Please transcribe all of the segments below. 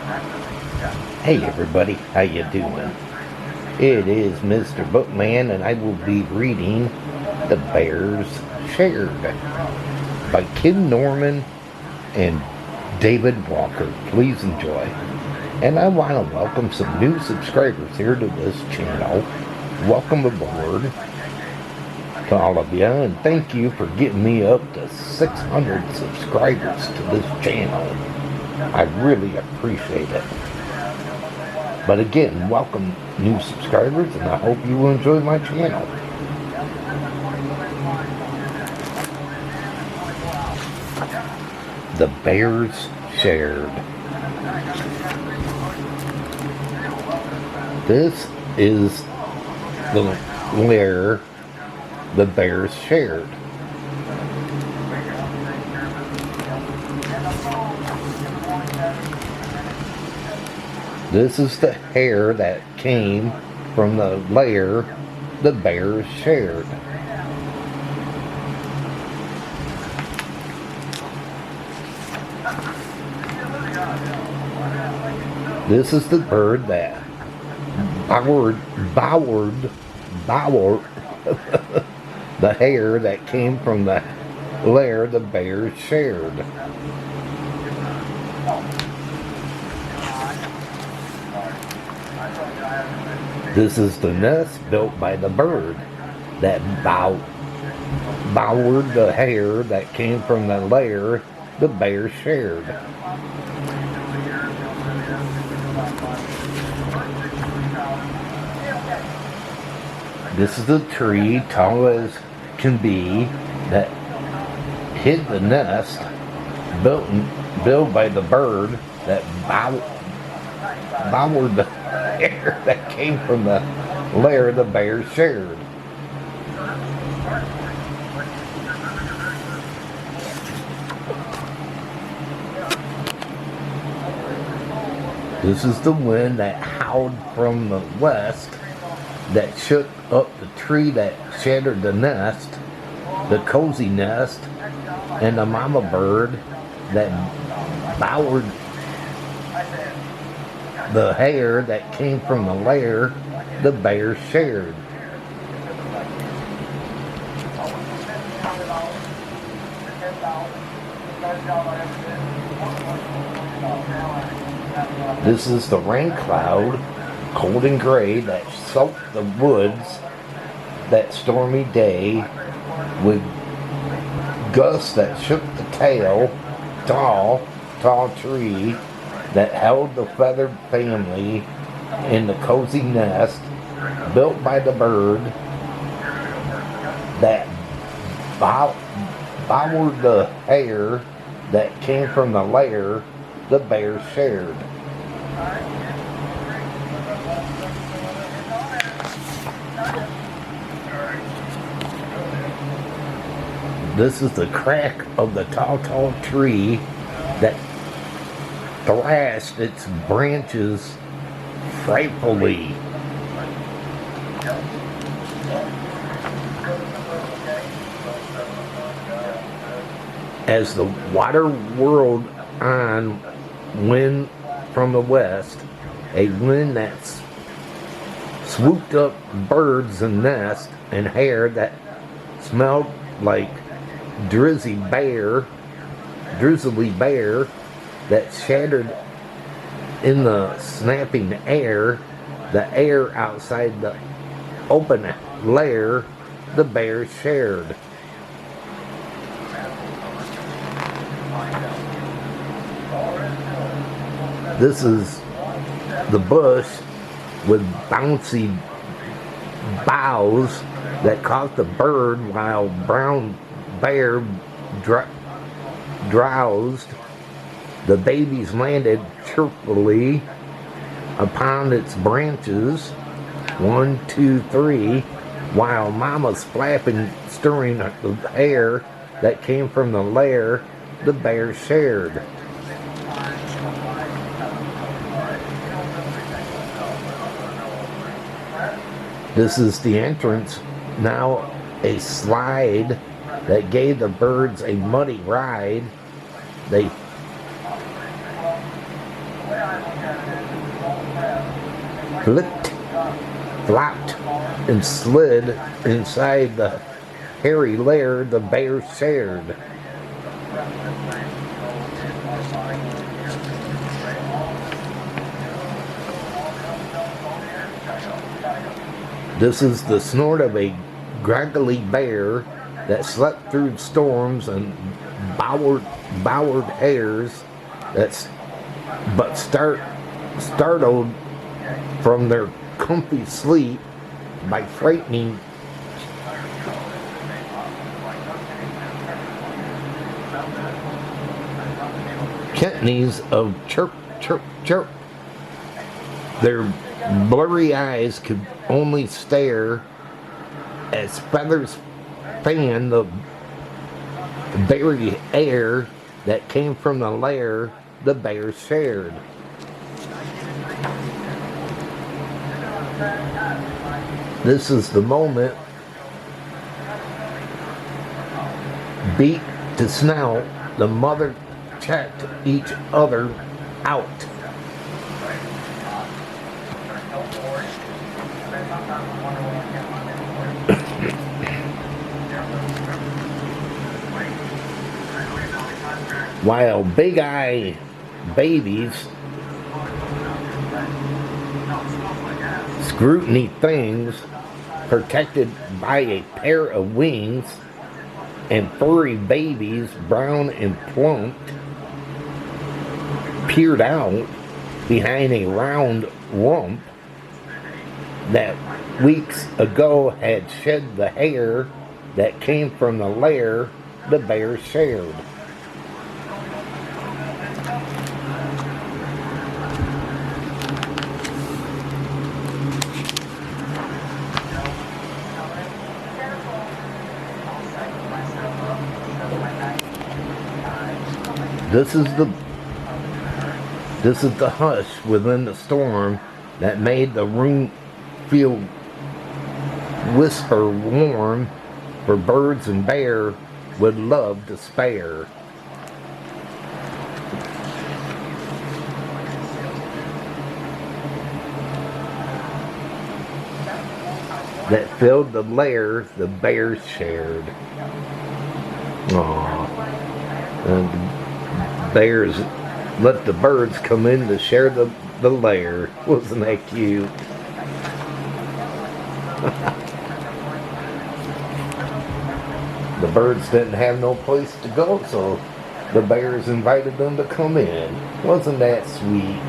Hey everybody, how you doing? It is Mr. Bookman and I will be reading The Bears Shared by Kim Norman and David Walker. Please enjoy. And I want to welcome some new subscribers here to this channel. Welcome aboard to all of you, and thank you for getting me up to 600 subscribers to this channel. I really appreciate it. But again, welcome new subscribers, and I hope you will enjoy my channel. The Bears Shared. This is the lair the bears shared. This is the hair that came from the lair the bears shared. This is the bird that bowered the hair that came from the lair the bears shared. This is the nest built by the bird that bowered the hair that came from the lair the bears shared. This is the tree, tall as can be, that hid the nest built by the bird that bowered the hair that came from the lair the bears shared. This is the wind that howled from the west that shook up the tree that shattered the nest, the cozy nest, and the mama bird that bowered the hair that came from the lair the bears shared. This is the rain cloud, cold and gray, that soaked the woods that stormy day, with gusts that shook the tall tree that held the feathered family in the cozy nest built by the bird that bowered the hair that came from the lair the bears shared. This is the crack of the tall tree that thrashed its branches frightfully. As the water whirled on wind from the west, a wind that swooped up birds and nests and hair that smelled like drizzly bear that shattered in the snapping air, the air outside the open lair the bears shared. This is the bush with bouncy boughs that caught the bird while brown bear drowsed. The babies landed cheerfully upon its branches, 1, 2, 3, while mama's flapping, stirring the hair that came from the lair the bears shared. This is the entrance, now a slide that gave the birds a muddy ride. flipped, flopped, and slid inside the hairy lair the bears shared. This is the snort of a graggly bear that slept through storms and bowered hares but startled from their comfy sleep by frightening Kentneys of chirp, chirp, chirp. Their blurry eyes could only stare as feathers fanned the berry air that came from the lair the bears shared. This is the moment, beak to snout, the mother checked each other out. While big eye babies scrutiny things protected by a pair of wings, and furry babies, brown and plump, peered out behind a round lump that weeks ago had shed the hair that came from the lair the bears shared. This is the hush within the storm that made the room feel whisper warm, for birds and bear would love to spare. That filled the lair the bears shared. Aww. And the bears let the birds come in to share the lair. Wasn't that cute? The birds didn't have no place to go, so the bears invited them to come in. Wasn't that sweet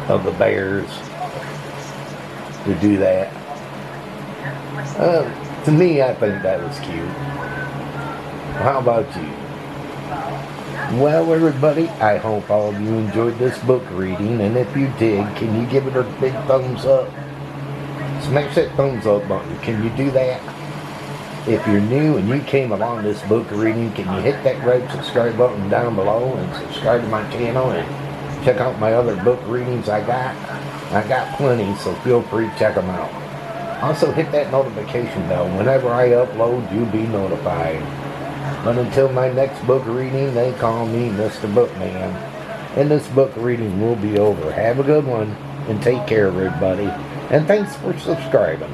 of the bears to do that? To me, I think that was cute. How about you? Well, everybody, I hope all of you enjoyed this book reading, and if you did, can you give it a big thumbs up? Smash that thumbs up button. Can you do that? If you're new and you came along this book reading, can you hit that red subscribe button down below and subscribe to my channel and check out my other book readings I got? I got plenty, so feel free to check them out. Also, hit that notification bell. Whenever I upload, you'll be notified. But until my next book reading, they call me Mr.Bookman. And this book reading will be over. Have a good one, and take care, everybody. And thanks for subscribing.